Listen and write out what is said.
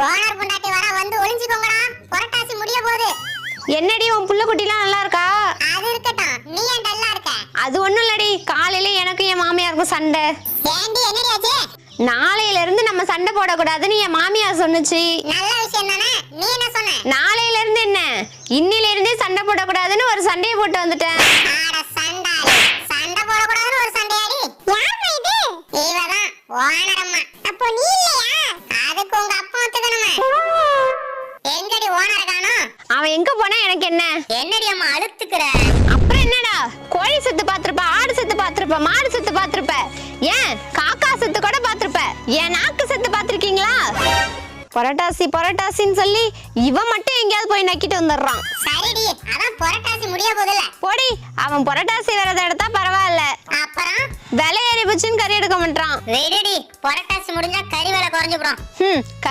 Owner பொண்டாட்டி வர வந்து ஒளிஞ்சுக்கோங்கடா. புரட்டாசி முடிய போகுது. என்னடி உன் புள்ள குட்டிலாம் நல்லா இருக்கா? அது இருக்கட்டும், நீ ஏன் டல்லா இருக்க? அது ஒண்ணும் இல்லடி, காலையில எனக்கும் என் மாமியாருக்கும் சண்டை. ஏண்டி என்னடி ஆச்சு? நாளையில இருந்து நம்ம சண்டை போடக்கூடாதுன்னு என் மாமியார் சொன்னுச்சு. நல்ல விஷயம் தானே, நீ என்ன சொன்ன? நாளையில இருந்து என்ன, இன்னில இருந்தே சண்டை போடக்கூடாதுன்னு ஒரு சண்டையை போட்டு வந்துட்டேன். ஆட சண்டாளி, சண்டை போடக்கூடாதுன்னு ஒரு சண்டையாடி. யாருமா இது? இவதான் ஓனர் அம்மா. அப்போ நீ இல்லையா? அதுக்கு உங்க அப்பா ஒத்துக்கணுமே. எங்கடி ஓனர் காணோம்? அவன் எங்க போனா எனக்கு என்ன? என்னடி அம்மா அழுத்துக்கிற? அப்புறம் என்னடா, கோழி செத்து பாத்திருப்ப, ஆடு செத்து பாத்திருப்ப, மாடு செத்து பாத்திருப்ப, ஏன் காக்கா செத்து கூட பாத்திருப்ப, ஏன் நாக்கு செத்து பாத்திருக்கீங்களா? புரட்டாசி புரட்டாசின்னு சொல்லி இவன் மட்டும் எங்கேயாவது போய் நக்கிட்டு வந்துடுறான். சரிடி, அதான் புரட்டாசி முடிய போகுதுல. போடி, அவன் புரட்டாசி விரதம் எடுத்தா பரவாயில்ல, அப்புறம் விலை ஏறி போச்சுன்னு கறி எடுக்க மாட்டான். விடுடி, புரட்டாசி முடிஞ்சா கறி விலை குறைஞ்சு போடும்.